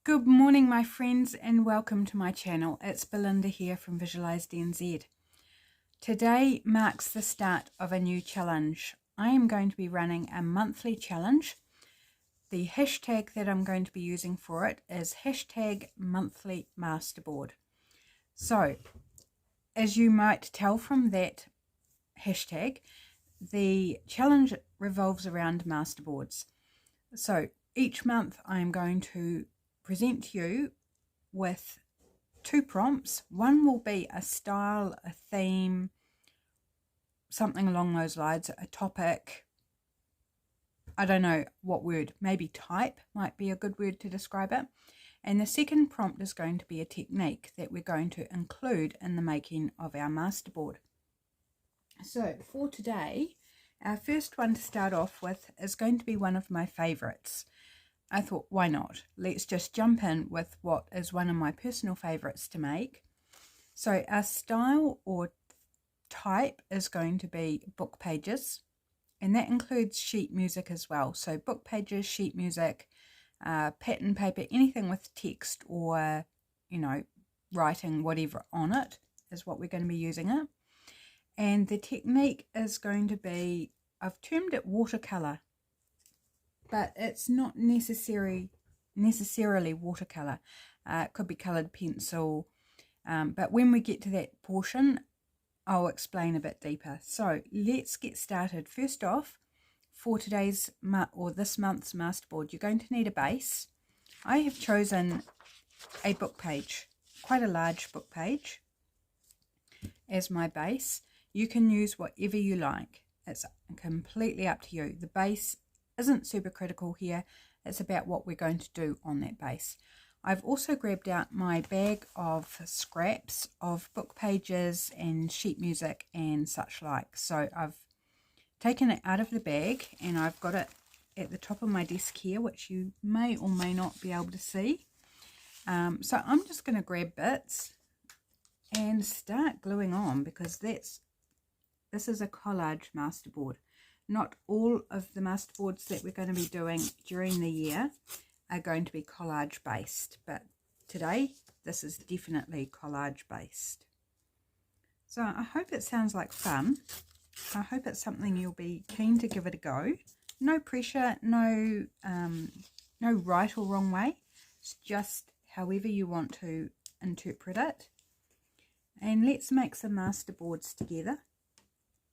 Good morning, my friends, and welcome to my channel. It's Belinda here from Visualised NZ. Today marks the start of a new challenge. I am going to be running a monthly challenge. The hashtag that I'm going to be using for it is hashtag monthly masterboard. So, as you might tell from that hashtag, the challenge revolves around masterboards. So, each month I am going to present to you with two prompts. One will be a style, a theme, something along those lines, a topic. I don't know what word, maybe type might be a good word to describe it. And the second prompt is going to be a technique that we're going to include in the making of our masterboard. So for today, our first one to start off with is going to be one of my favorites. I thought, why not? Let's just jump in with what is one of my personal favorites to make. So our style or type is going to be book pages, and that includes sheet music as well. So book pages, sheet music, pattern paper, anything with text or, writing, whatever on it is what we're going to be using it. And the technique is going to be, I've termed it watercolour, but it's not necessarily watercolour. It could be coloured pencil, but when we get to that portion, I'll explain a bit deeper. So let's get started. First off, for today's or this month's masterboard, you're going to need a base. I have chosen a book page, quite a large book page, as my base. You can use whatever you like. It's completely up to you. The base isn't super critical here. It's about what we're going to do on that base. I've also grabbed out my bag of scraps of book pages and sheet music and such like. So I've taken it out of the bag and I've got it at the top of my desk here, which you may or may not be able to see. So I'm just going to grab bits and start gluing on, because this is a collage masterboard. Not all of the masterboards that we're going to be doing during the year are going to be collage based, but today this is definitely collage based. So I hope it sounds like fun. I hope it's something you'll be keen to give it a go. No pressure, no right or wrong way. It's just however you want to interpret it. And let's make some masterboards together.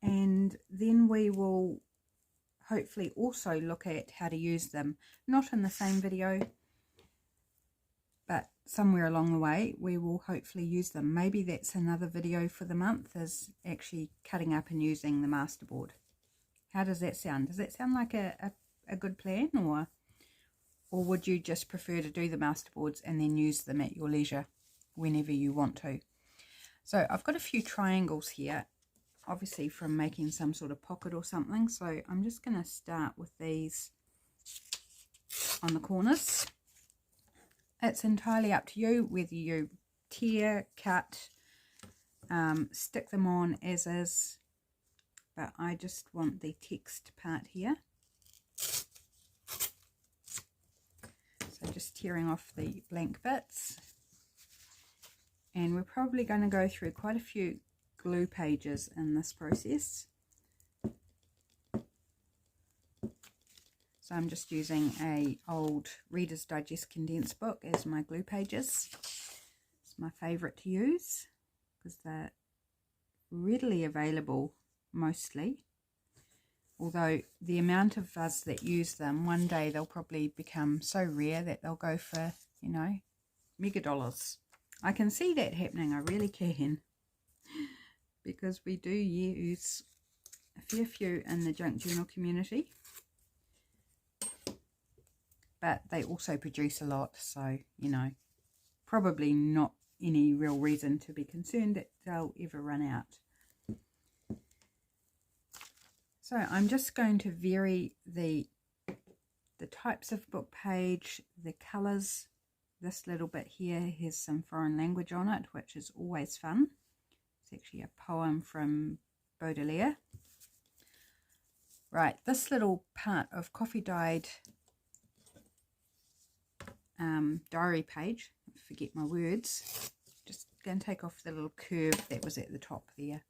And then we will hopefully also look at how to use them, not in the same video, but somewhere along the way we will hopefully use them. Maybe that's another video for the month, is actually cutting up and using the masterboard. How does that sound? Does that sound like a good plan, or would you just prefer to do the masterboards and then use them at your leisure whenever you want to? So I've got a few triangles here, obviously from making some sort of pocket or something. So I'm just going to start with these on the corners. It's entirely up to you whether you tear, cut, stick them on as is, but I just want the text part here. So just tearing off the blank bits, and we're probably going to go through quite a few glue pages in this process. So I'm just using a old Reader's Digest condensed book as my glue pages. It's my favourite to use because they're readily available mostly. Although the amount of us that use them, one day they'll probably become so rare that they'll go for, mega dollars. I can see that happening, I really can. Because we do use a fair few in the junk journal community, but they also produce a lot, so probably not any real reason to be concerned that they'll ever run out. So I'm just going to vary the types of book page, the colours. This little bit here has some foreign language on it, which is always fun. Actually a poem from Baudelaire. Right, this little part of coffee dyed diary page. Forget my words. Just going to take off the little curve that was at the top there,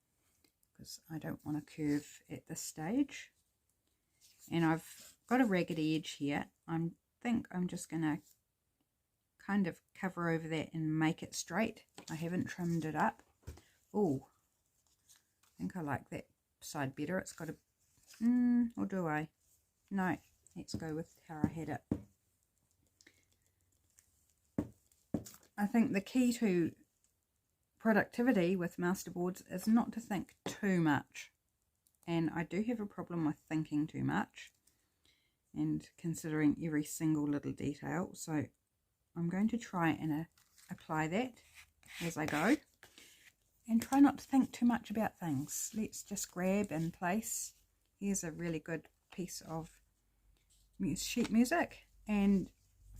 because I don't want a curve at this stage. And I've got a ragged edge here. I think I'm just going to kind of cover over that and make it straight. I haven't trimmed it up. Oh, I think I like that side better. It's got a, or do I? No, let's go with how I had it. I think the key to productivity with masterboards is not to think too much. And I do have a problem with thinking too much and considering every single little detail. So I'm going to try and apply that as I go. And try not to think too much about things. Let's just grab and place. Here's a really good piece of sheet music. And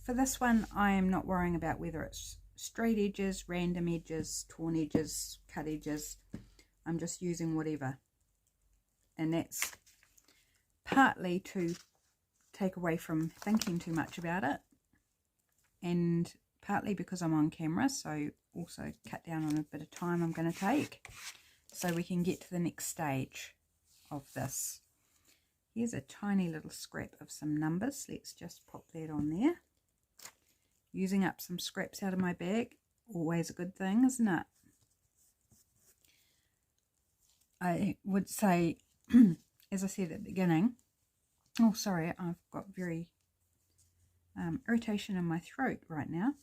for this one, I am not worrying about whether it's straight edges, random edges, torn edges, cut edges. I'm just using whatever. And that's partly to take away from thinking too much about it. And partly because I'm on camera, so also cut down on a bit of time I'm going to take so we can get to the next stage of this. Here's a tiny little scrap of some numbers. Let's just pop that on there. Using up some scraps out of my bag, always a good thing, isn't it? I would say, as I said at the beginning, oh sorry, I've got very irritation in my throat right now.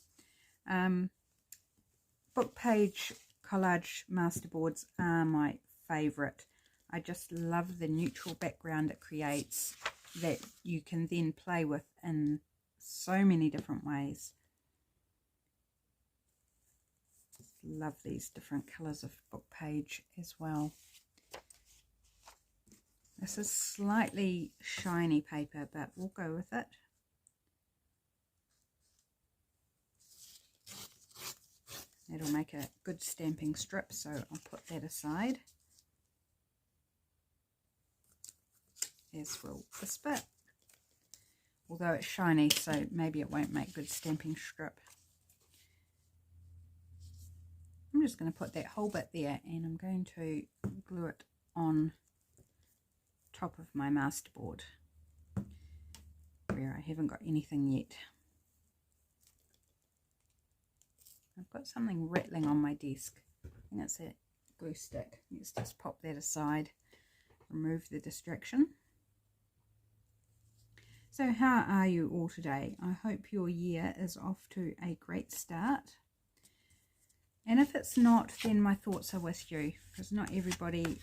Book page collage masterboards are my favourite. I just love the neutral background it creates that you can then play with in so many different ways. Love these different colours of book page as well. This is slightly shiny paper, but we'll go with it. That'll make a good stamping strip, so I'll put that aside. As will this bit. Although it's shiny, so maybe it won't make good stamping strip. I'm just going to put that whole bit there, and I'm going to glue it on top of my masterboard where I haven't got anything yet. I've got something rattling on my desk. I think it's a glue stick. Let's just pop that aside, remove the distraction. So how are you all today? I hope your year is off to a great start. And if it's not, then my thoughts are with you, because not everybody,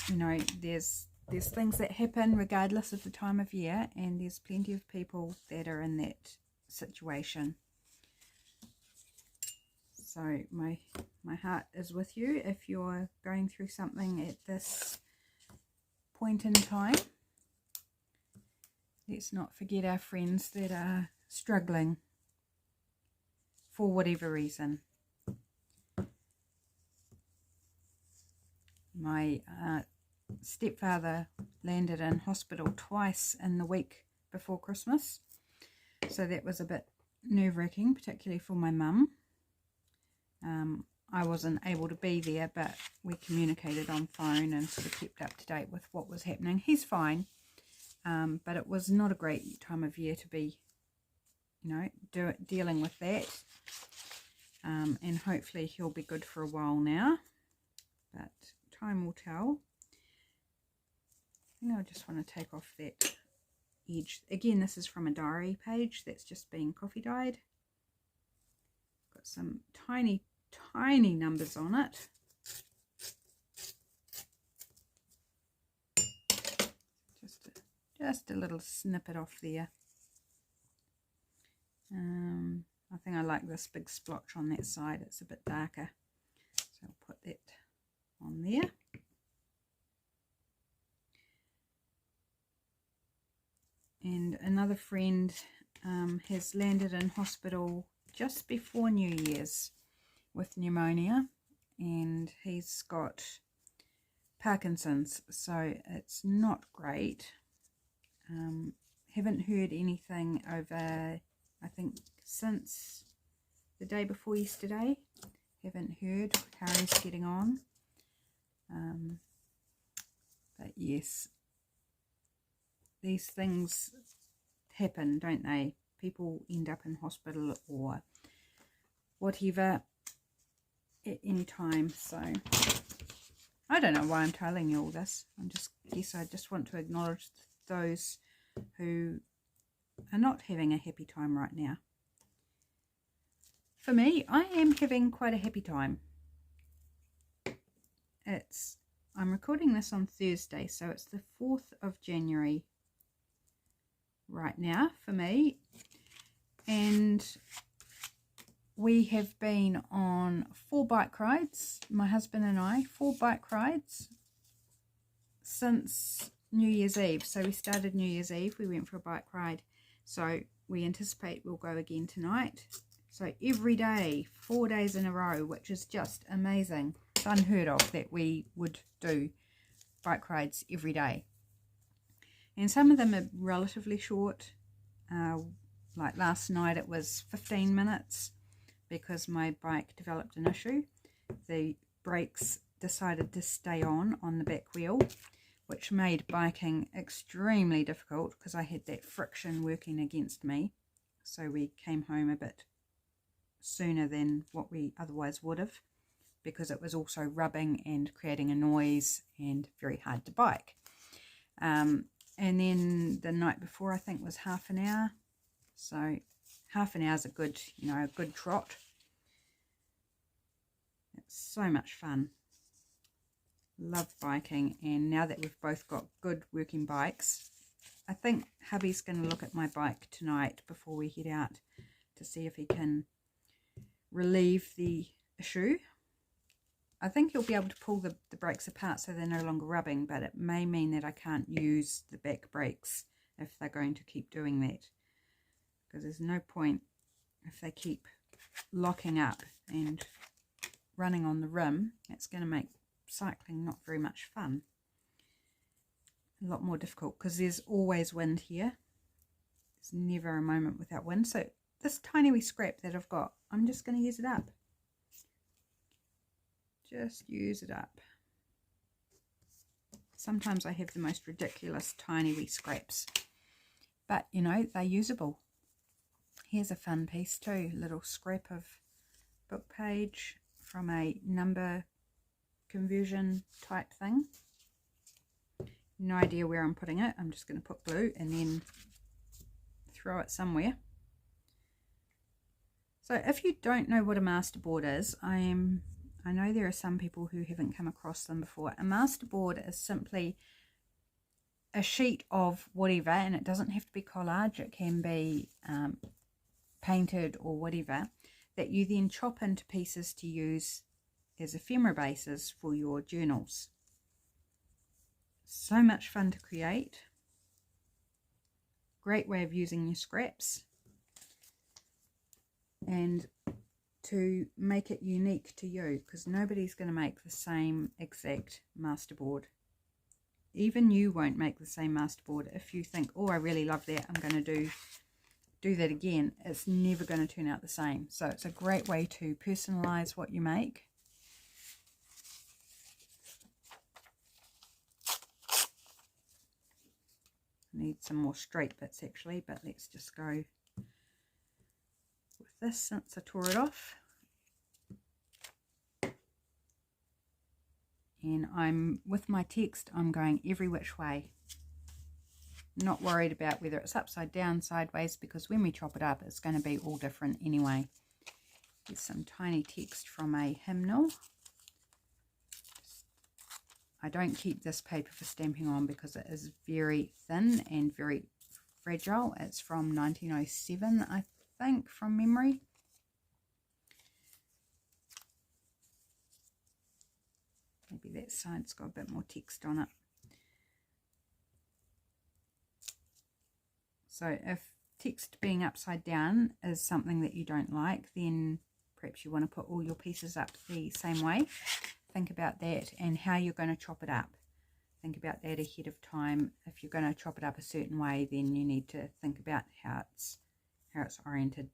you know, there's things that happen regardless of the time of year, and there's plenty of people that are in that situation. So my heart is with you if you're going through something at this point in time. Let's not forget our friends that are struggling for whatever reason. My stepfather landed in hospital twice in the week before Christmas, so that was a bit nerve-wracking, particularly for my mum. I wasn't able to be there, but we communicated on phone and sort of kept up to date with what was happening. He's fine, but it was not a great time of year to be, you know, dealing with that. And hopefully he'll be good for a while now, but time will tell. I think I just want to take off that edge. Again, this is from a diary page that's just been coffee dyed. Got some tiny numbers on it. Just a little snippet off there. I think I like this big splotch on that side. It's a bit darker, so I'll put that on there. And another friend has landed in hospital just before New Year's with pneumonia, and he's got Parkinson's, so it's not great. Haven't heard anything over I think since the day before yesterday. Haven't heard how he's getting on. But yes, these things happen, don't they? People end up in hospital or whatever at any time. So I don't know why I'm telling you all this. I just want to acknowledge those who are not having a happy time right now. For me, I am having quite a happy time. I'm recording this on Thursday, so it's the 4th of January right now for me. And we have been on 4 bike rides, my husband and I, 4 bike rides since New Year's Eve. So we started New Year's Eve, we went for a bike ride. So we anticipate we'll go again tonight. So every day, 4 days in a row, which is just amazing. It's unheard of that we would do bike rides every day. And some of them are relatively short. Like last night it was 15 minutes because my bike developed an issue. The brakes decided to stay on the back wheel, which made biking extremely difficult because I had that friction working against me. So we came home a bit sooner than what we otherwise would have, because it was also rubbing and creating a noise and very hard to bike. And then the night before, I think, was half an hour. So half an hour is a good, a good trot. It's so much fun. Love biking, and now that we've both got good working bikes, I think hubby's going to look at my bike tonight before we head out to see if he can relieve the issue. I think he'll be able to pull the brakes apart so they're no longer rubbing, but it may mean that I can't use the back brakes if they're going to keep doing that, because there's no point if they keep locking up and running on the rim. It's going to make cycling not very much fun, a lot more difficult, because there's always wind here. There's never a moment without wind. So this tiny wee scrap that I've got, I'm just going to use it up. Just use it up. Sometimes I have the most ridiculous tiny wee scraps, but they're usable. Here's a fun piece too, little scrap of book page from a number conversion type thing. No idea where I'm putting it. I'm just going to put glue and then throw it somewhere. So if you don't know what a masterboard is, I know there are some people who haven't come across them before. A masterboard is simply a sheet of whatever, and it doesn't have to be collage. It can be painted or whatever, that you then chop into pieces to use as ephemera bases for your journals. So much fun to create. Great way of using your scraps. And to make it unique to you, because nobody's going to make the same exact masterboard. Even you won't make the same masterboard. If you think, oh, I really love that, I'm going to do that again, it's never going to turn out the same. So it's a great way to personalize what you make. Need some more straight bits actually, but let's just go with this since I tore it off. And with my text, I'm going every which way. Not worried about whether it's upside down, sideways, because when we chop it up, it's going to be all different anyway. Here's some tiny text from a hymnal. I don't keep this paper for stamping on because it is very thin and very fragile. It's from 1907, I think, from memory. Maybe that side's got a bit more text on it. So if text being upside down is something that you don't like, then perhaps you want to put all your pieces up the same way. Think about that and how you're going to chop it up. Think about that ahead of time. If you're going to chop it up a certain way, then you need to think about how it's how it's oriented.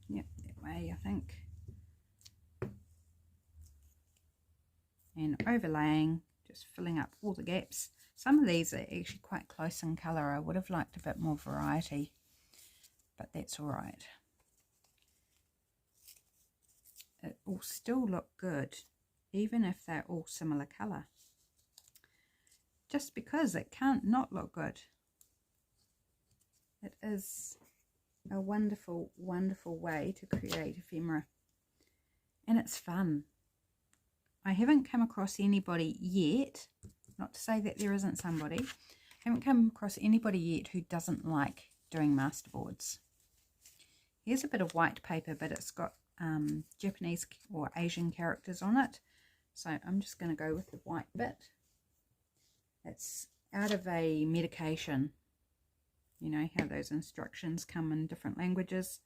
Yep, that way I think. And overlaying, just filling up all the gaps. Some of these are actually quite close in colour. I would have liked a bit more variety, but that's all right. It will still look good, even if they're all similar colour. Just because it can't not look good. It is a wonderful, wonderful way to create ephemera. And it's fun. I haven't come across anybody yet, not to say that there isn't somebody, I haven't come across anybody yet who doesn't like doing masterboards. Here's a bit of white paper, but it's got Japanese or Asian characters on it. So I'm just going to go with the white bit. It's out of a medication. You know how those instructions come in different languages.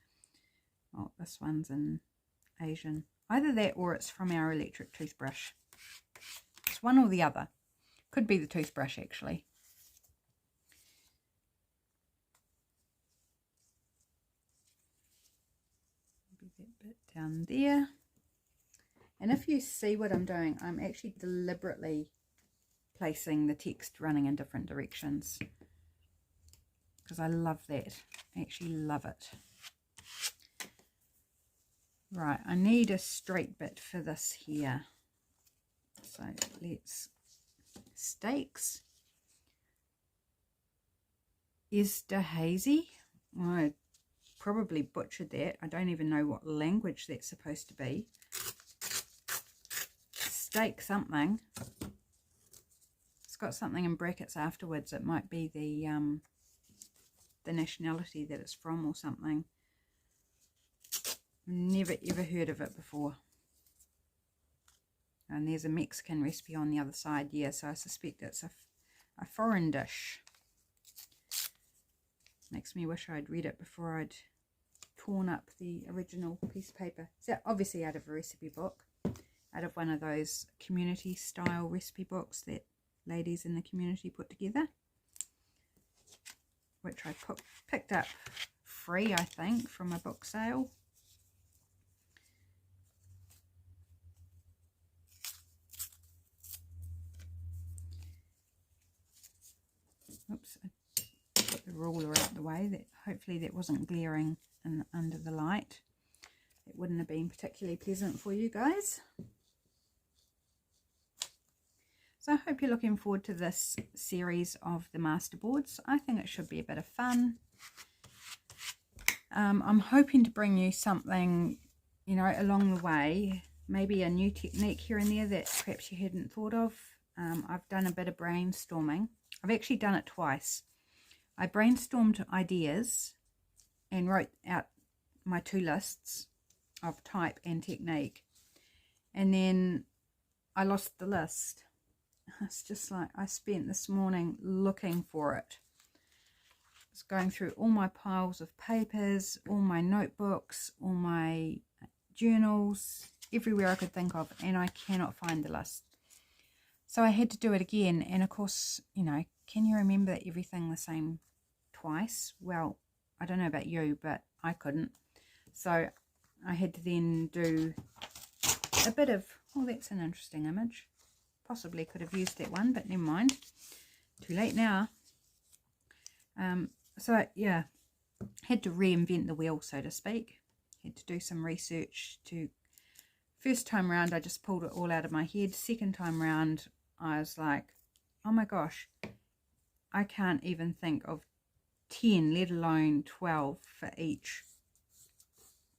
Oh, this one's in Asian. Either that or it's from our electric toothbrush. It's one or the other. Could be the toothbrush actually. Maybe that bit down there. And if you see what I'm doing, I'm actually deliberately placing the text running in different directions. Because I love that. I actually love it. Right, I need a straight bit for this here. So let's stakes. Esterhazy. I probably butchered that. I don't even know what language that's supposed to be. Stake something. It's got something in brackets afterwards. It might be the nationality that it's from or something. Never ever heard of it before. And there's a Mexican recipe on the other side. Yeah, so I suspect it's a foreign dish. Makes me wish I'd read it before I'd torn up the original piece of paper. So obviously out of a recipe book, out of one of those community style recipe books that ladies in the community put together, which I picked up free, I think, from a book sale. Oops, I put the ruler out the way. That hopefully that wasn't glaring under the light. It wouldn't have been particularly pleasant for you guys. So I hope you're looking forward to this series of the masterboards. I think it should be a bit of fun. I'm hoping to bring you something, you know, along the way. Maybe a new technique here and there that perhaps you hadn't thought of. I've done a bit of brainstorming. I've actually done it twice. I brainstormed ideas and wrote out my 2 lists of type and technique. And then I lost the list. It's just like I spent this morning looking for it. I was going through all my piles of papers, all my notebooks, all my journals, everywhere I could think of, and I cannot find the list. So I had to do it again, and of course, you know, can you remember everything the same twice? Well, I don't know about you, but I couldn't. So I had to then do a bit of, oh, that's an interesting image. Possibly could have used that one, but never mind. Too late now. So yeah, had to reinvent the wheel, so to speak. Had to do some research. First time round, I just pulled it all out of my head. Second time round, I was like, oh my gosh, I can't even think of 10, let alone 12 for each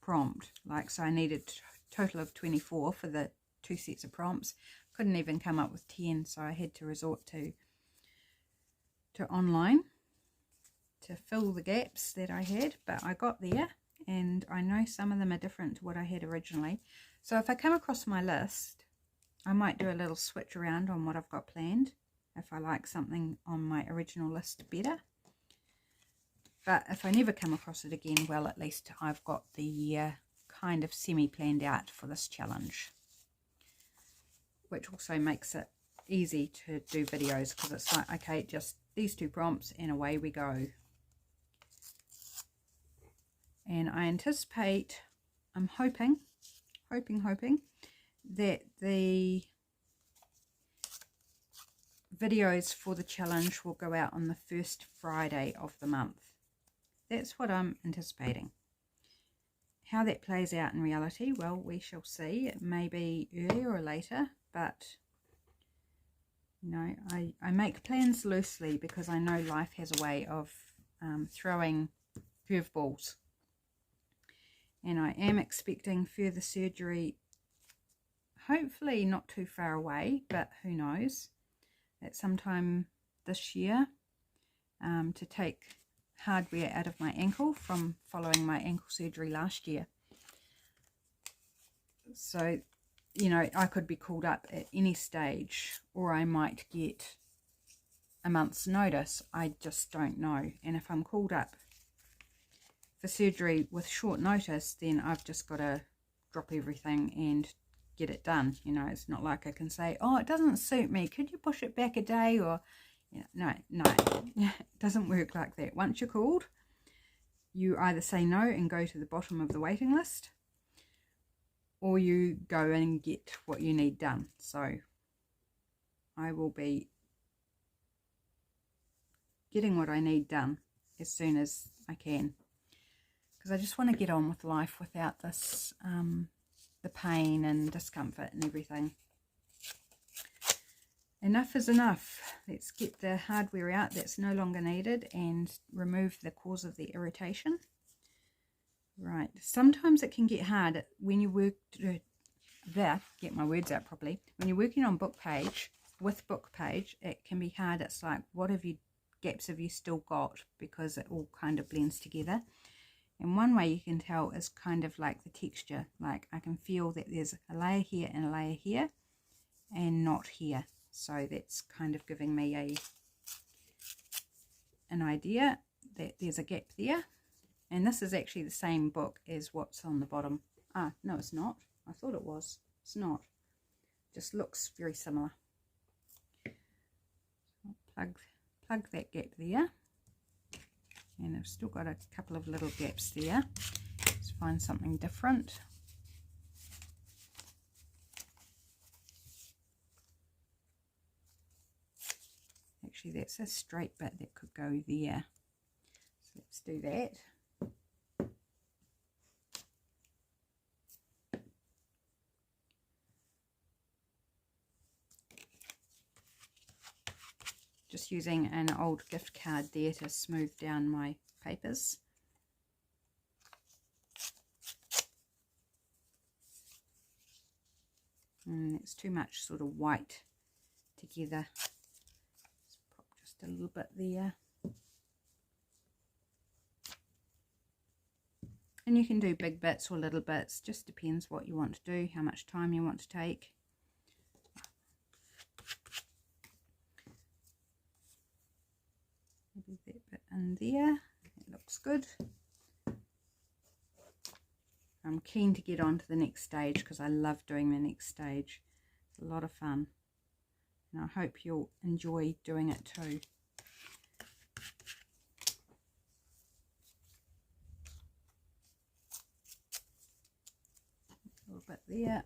prompt. Like, so I needed a total of 24 for the 2 sets of prompts. Couldn't even come up with 10, so I had to resort to online to fill the gaps that I had, but I got there, and I know some of them are different to what I had originally. So if I come across my list, I might do a little switch around on what I've got planned if I like something on my original list better. But if I never come across it again, well, at least I've got the kind of semi-planned out for this challenge, which also makes it easy to do videos because it's like, okay, just these 2 prompts and away we go. And I anticipate, I'm hoping that the videos for the challenge will go out on the first Friday of the month. That's what I'm anticipating. How that plays out in reality, well, we shall see. It may be earlier or later, but you know, I make plans loosely because I know life has a way of throwing curveballs. And I am expecting further surgery, hopefully not too far away, but who knows, at sometime this year, to take hardware out of my ankle from following my ankle surgery last year. So, you know, I could be called up at any stage, or I might get a month's notice. I just don't know. And if I'm called up for surgery with short notice, then I've just got to drop everything and get it done. You know, it's not like I can say, oh, it doesn't suit me, could you push it back a day? Or, you know, no, it doesn't work like that. Once you're called, you either say no and go to the bottom of the waiting list, or you go and get what you need done. So I will be getting what I need done as soon as I can, because I just want to get on with life without this, the pain and discomfort and everything. Enough is enough. Let's get the hardware out that's no longer needed and remove the cause of the irritation. Right, sometimes it can get hard when you work, get my words out properly, when you're working on book page, with book page, it can be hard. It's like, what gaps have you still got, because it all kind of blends together. And one way you can tell is kind of like the texture. Like I can feel that there's a layer here and a layer here and not here. So that's kind of giving me an idea that there's a gap there. And this is actually the same book as what's on the bottom. Ah, no, it's not. I thought it was. It's not. Just looks very similar. I'll plug that gap there. And I've still got a couple of little gaps there. Let's find something different. Actually, that's a straight bit that could go there. So let's do that. Just using an old gift card there to smooth down my papers. And it's too much sort of white together. Let's pop just a little bit there. And you can do big bits or little bits, just depends what you want to do, how much time you want to take. Maybe that bit in there, it looks good. I'm keen to get on to the next stage because I love doing the next stage. It's a lot of fun, and I hope you'll enjoy doing it too. A little bit there.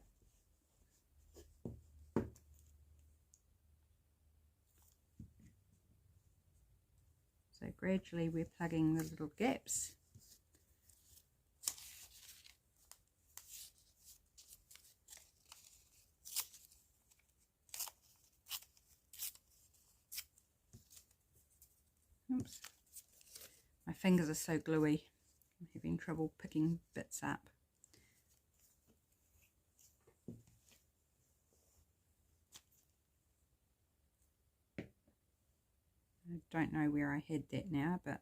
So gradually we're plugging the little gaps. Oops. My fingers are so gluey. I'm having trouble picking bits up. I don't know where I had that now, but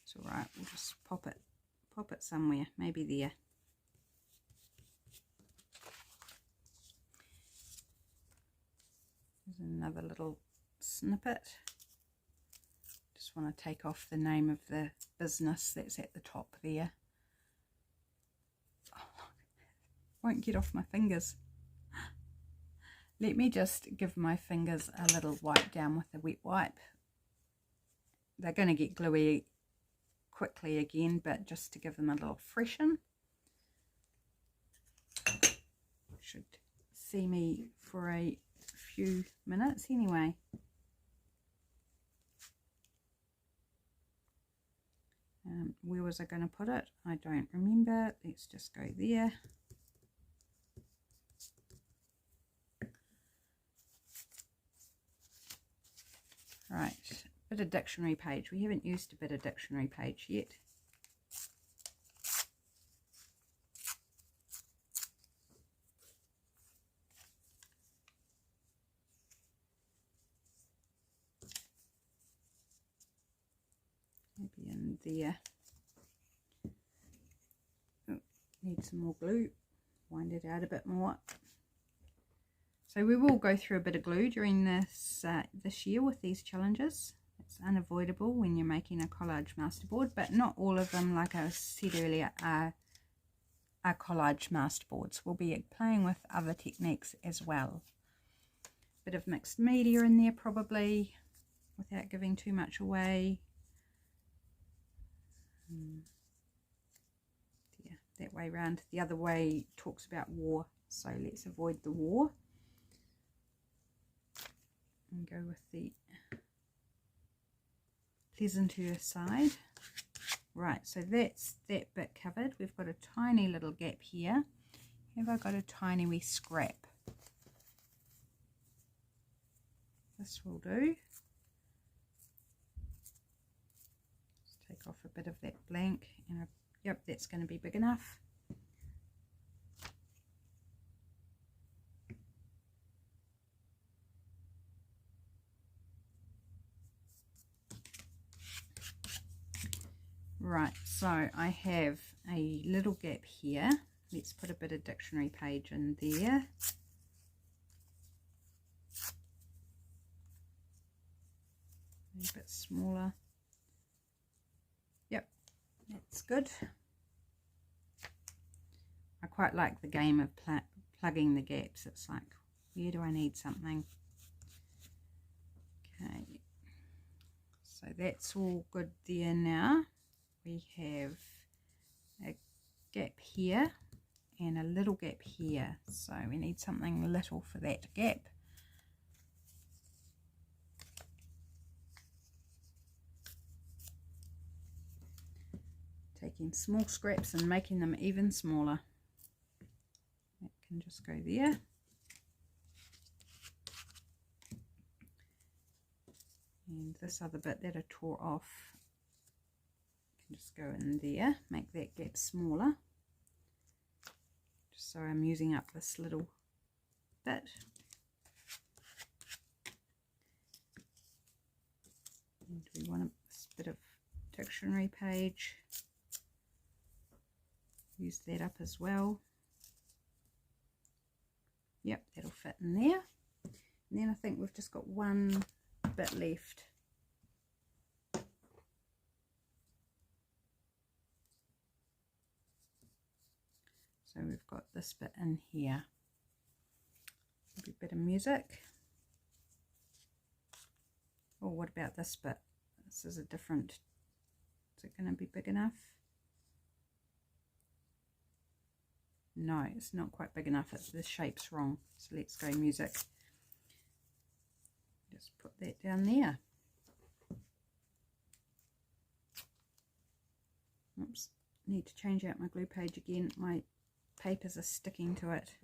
it's all right. We'll just pop it somewhere, maybe there. There's another little snippet. Just want to take off the name of the business that's at the top there. Oh, won't get off my fingers. Let me just give my fingers a little wipe down with a wet wipe. They're going to get gluey quickly again, but just to give them a little freshen. Should see me for a few minutes anyway. Where was I going to put it? I don't remember. Let's just go there. Right, bit of dictionary page. We haven't used a bit of dictionary page yet. Maybe in there. Oh, need some more glue. Wind it out a bit more. So we will go through a bit of glue during this year with these challenges. It's unavoidable when you're making a collage masterboard, but not all of them, like I said earlier, are collage masterboards. We'll be playing with other techniques as well. Bit of mixed media in there probably, without giving too much away. Yeah, that way round. The other way talks about war, so let's avoid the war and go with the pleasanter side. Right, so that's that bit covered. We've got a tiny little gap here. Have I got a tiny wee scrap? This will do. Just take off a bit of that blank, and yep, that's going to be big enough. Right, so I have a little gap here. Let's put a bit of dictionary page in there. A bit smaller. Yep, that's good. I quite like the game of plugging the gaps. It's like, where do I need something? Okay, so that's all good there now. We have a gap here and a little gap here, so we need something little for that gap. Taking small scraps and making them even smaller. That can just go there. And this other bit that I tore off, just go in there, make that gap smaller, just so I'm using up this little bit. And we want a bit of dictionary page, use that up as well. Yep, that'll fit in there. And then I think we've just got one bit left. So we've got this bit in here. Maybe a bit of music. Oh, what about this bit? This is a different, is it going to be big enough? No, it's not quite big enough. The shape's wrong. So let's go music. Just put that down there. Oops, need to change out my glue page again. My papers are sticking to it.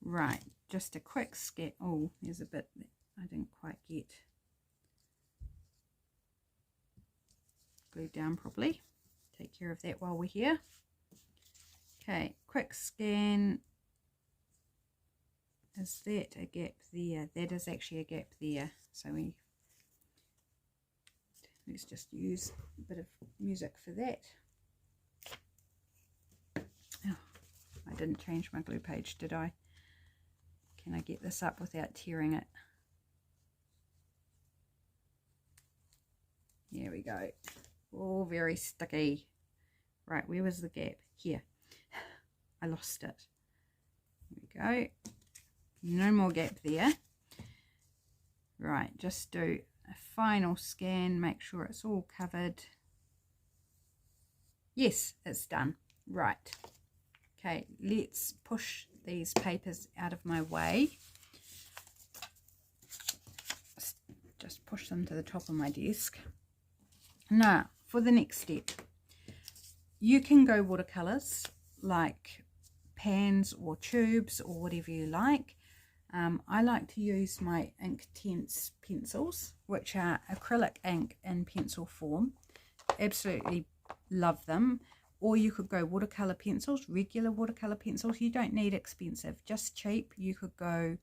Right, just a quick sketch. Oh, there's a bit that I didn't quite get glued down properly. Take care of that while we're here. Okay, quick scan. Is that a gap there? That is actually a gap there. So let's just use a bit of music for that. Oh, I didn't change my glue page, did I? Can I get this up without tearing it? Here we go. Oh, very sticky. Right, where was the gap? Here. I lost it. There we go. No more gap there. Right, just do a final scan, make sure it's all covered. Yes, it's done. Right. Okay, let's push these papers out of my way. Just push them to the top of my desk. Now, for the next step, you can go watercolours like pans or tubes or whatever you like. I like to use my Inktense pencils, which are acrylic ink in pencil form. Absolutely love them. Or you could go watercolour pencils, regular watercolour pencils. You don't need expensive, just cheap. You could go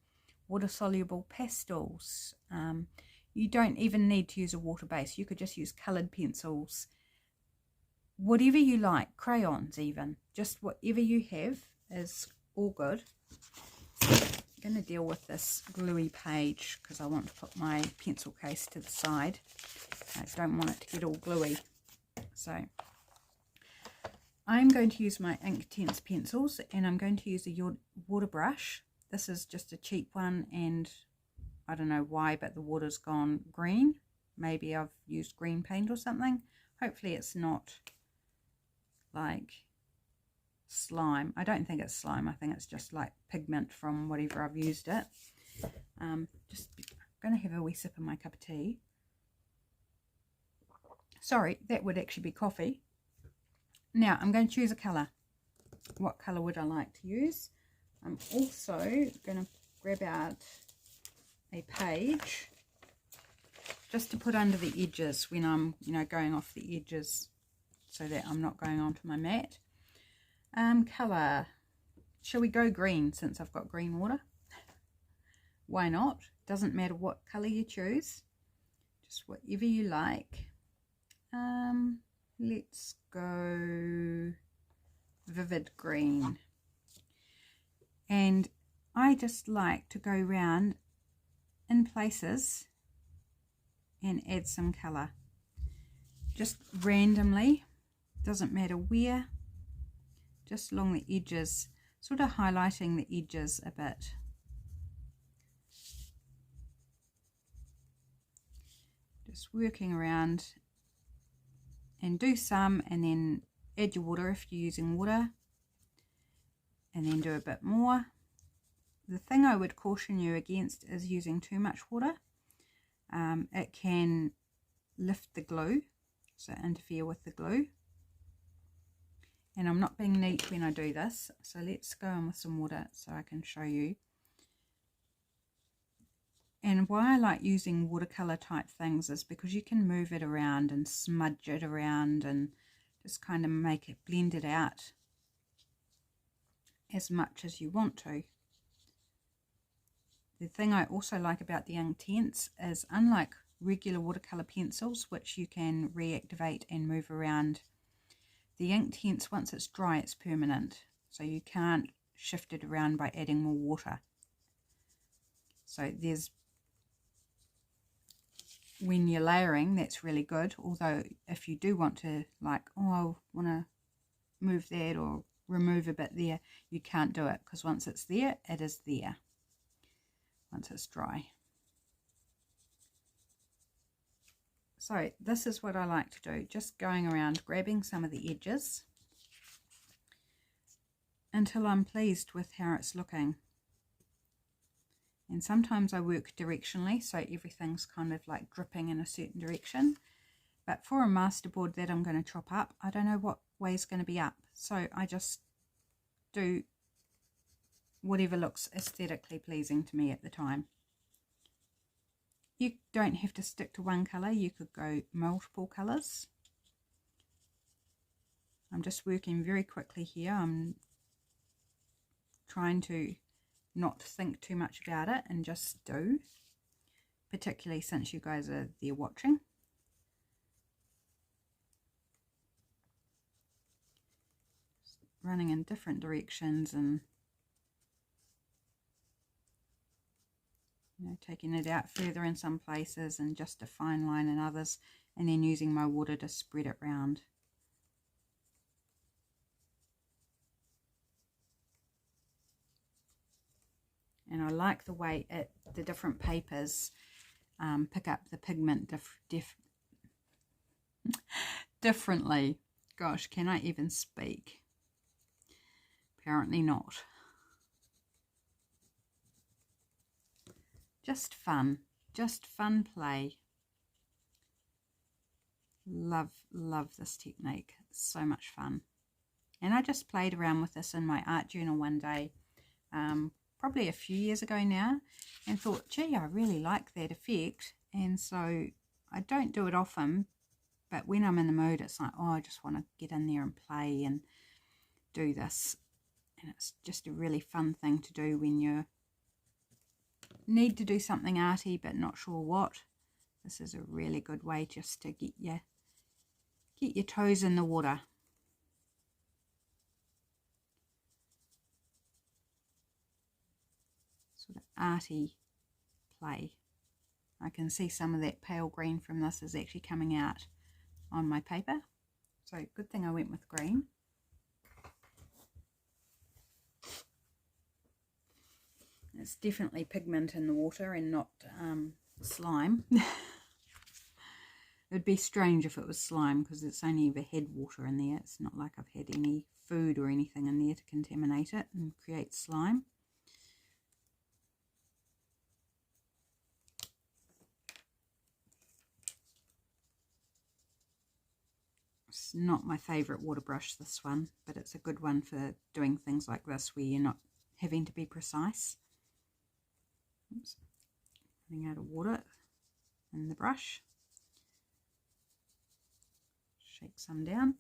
water-soluble pastels. You don't even need to use a water base. You could just use coloured pencils. Whatever you like, crayons even. Just whatever you have is all good. I'm going to deal with this gluey page because I want to put my pencil case to the side. I don't want it to get all gluey. So I'm going to use my Inktense pencils, and I'm going to use a water brush. This is just a cheap one, and I don't know why, but the water's gone green. Maybe I've used green paint or something. Hopefully it's not like slime. I don't think it's slime. I think it's just like pigment from whatever I've used it. Just going to have a wee sip of my cup of tea. Sorry, that would actually be coffee. Now I'm going to choose a colour. What colour would I like to use? I'm also going to grab out a page just to put under the edges when I'm, going off the edges so that I'm not going onto my mat. Colour. Shall we go green since I've got green water? Why not? Doesn't matter what colour you choose. Just whatever you like. Let's go vivid green. And I just like to go around in places and add some colour. Just randomly. Doesn't matter where. Just along the edges, sort of highlighting the edges a bit. Just working around, and do some and then add your water if you're using water, and then do a bit more. The thing I would caution you against is using too much water. It can lift the glue, so interfere with the glue. And I'm not being neat when I do this, so let's go in with some water so I can show you. And why I like using watercolour type things is because you can move it around and smudge it around and just kind of make it, blend it out as much as you want to. The thing I also like about the Inktense is, unlike regular watercolour pencils, which you can reactivate and move around, the Inktense, once it's dry, it's permanent, so you can't shift it around by adding more water. So when you're layering, that's really good. Although if you do want to, like, oh, I want to move that or remove a bit there, you can't do it, because once it's there, it is there, once it's dry. So this is what I like to do, just going around grabbing some of the edges until I'm pleased with how it's looking. And sometimes I work directionally, so everything's kind of like dripping in a certain direction. But for a masterboard that I'm going to chop up, I don't know what way is going to be up, so I just do whatever looks aesthetically pleasing to me at the time. You don't have to stick to one colour, you could go multiple colours. I'm just working very quickly here. I'm trying to not think too much about it and just do, particularly since you guys are there watching. Just running in different directions and taking it out further in some places and just a fine line in others, and then using my water to spread it round. and I like the way the different papers pick up the pigment differently. Gosh, can I even speak? Apparently not. Just fun play. Love this technique. It's so much fun. And I just played around with this in my art journal one day, probably a few years ago now, and thought, gee, I really like that effect. And so I don't do it often, but when I'm in the mood, it's like, oh, I just want to get in there and play and do this. And it's just a really fun thing to do when you need to do something arty but not sure what. This is a really good way just to get your toes in the water. Sort of arty play. I can see some of that pale green from this is actually coming out on my paper. So good thing I went with green. It's definitely pigment in the water and not slime. It would be strange if it was slime because it's only ever had water in there. It's not like I've had any food or anything in there to contaminate it and create slime. It's not my favourite water brush, this one, but it's a good one for doing things like this where you're not having to be precise. Oops. Running out of water in the brush. Shake some down.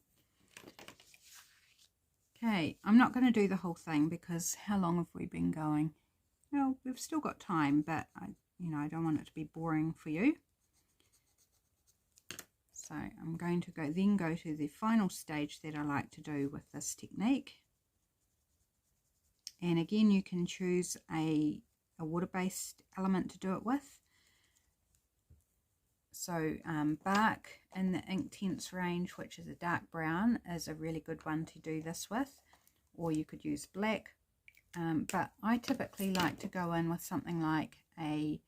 Okay, I'm not going to do the whole thing because how long have we been going? Well, we've still got time, but I don't want it to be boring for you. So I'm going to go to the final stage that I like to do with this technique. And again, you can choose a water-based element to do it with. So bark in the Inktense range, which is a dark brown, is a really good one to do this with, or you could use black, but I typically like to go in with something like a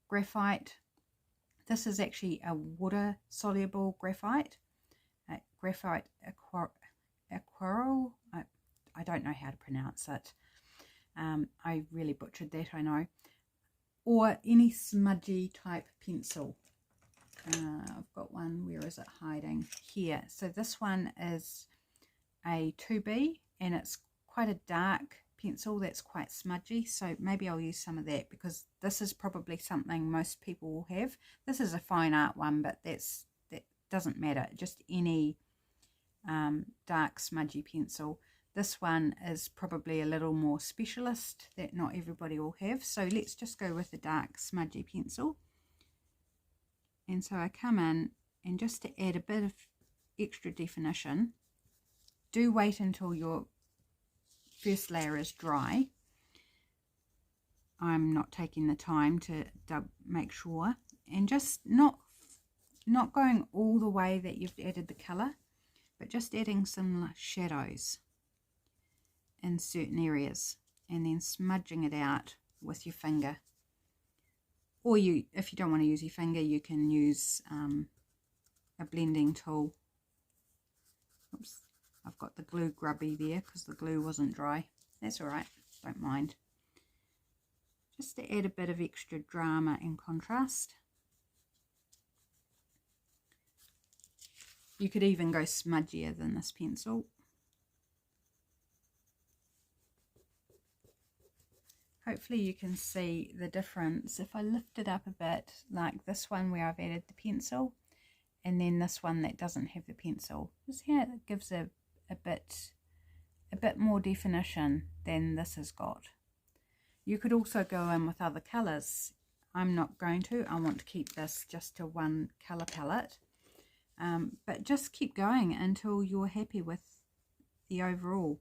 graphite. This is actually a water soluble graphite, graphite aquarelle. I don't know how to pronounce it. I really butchered that, I know. Or any smudgy type pencil. I've got one, where is it hiding? Here. So this one is a 2B and it's quite a dark pencil that's quite smudgy. So maybe I'll use some of that because this is probably something most people will have. This is a fine art one, but that doesn't matter. Just any dark smudgy pencil. This one is probably a little more specialist that not everybody will have. So let's just go with a dark smudgy pencil. And so I come in and just to add a bit of extra definition, do wait until your first layer is dry. I'm not taking the time to make sure. And just not going all the way that you've added the colour, but just adding some shadows in certain areas and then smudging it out with your finger. Or if you don't want to use your finger, you can use a blending tool. Oops, I've got the glue grubby there because the glue wasn't dry. That's all right, don't mind. Just to add a bit of extra drama and contrast. You could even go smudgier than this pencil. Hopefully you can see the difference. If I lift it up a bit, like this one where I've added the pencil, and then this one that doesn't have the pencil. Just here it gives a bit more definition than this has got. You could also go in with other colours. I'm not going to. I want to keep this just to one colour palette. But just keep going until you're happy with the overall.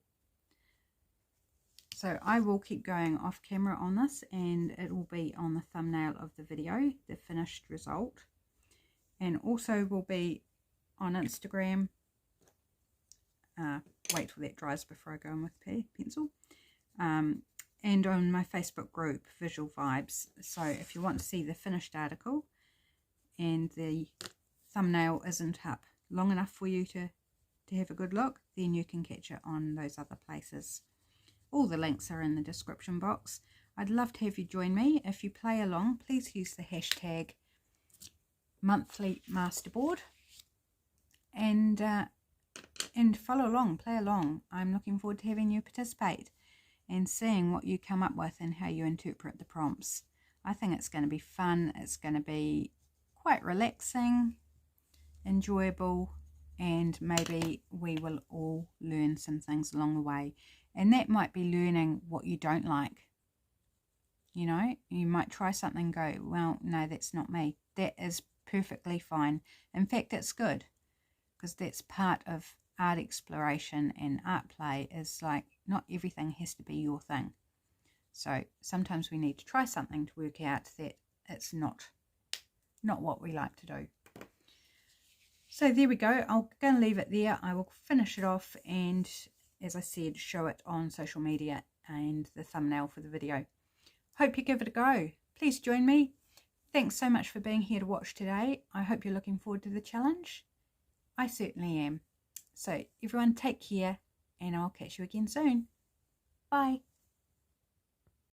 So I will keep going off camera on this, and it will be on the thumbnail of the video, the finished result, and also will be on Instagram. Wait till that dries before I go in with pencil. And and on my Facebook group, Visual Vibes. So if you want to see the finished article and the thumbnail isn't up long enough for you to have a good look, then you can catch it on those other places. All the links are in the description box. I'd love to have you join me. If you play along, please use the hashtag monthly masterboard and follow along, play along. I'm looking forward to having you participate and seeing what you come up with and how you interpret the prompts. I think it's going to be fun. It's going to be quite relaxing, enjoyable, and maybe we will all learn some things along the way. And that might be learning what you don't like. You know, you might try something and go, well, no, that's not me. That is perfectly fine. In fact, it's good, because that's part of art exploration and art play, is like not everything has to be your thing. So sometimes we need to try something to work out that it's not what we like to do. So there we go. I'm going to leave it there. I will finish it off and, as I said, show it on social media and the thumbnail for the video. Hope you give it a go. Please join me. Thanks so much for being here to watch today. I hope you're looking forward to the challenge. I certainly am. So everyone take care, and I'll catch you again soon. Bye.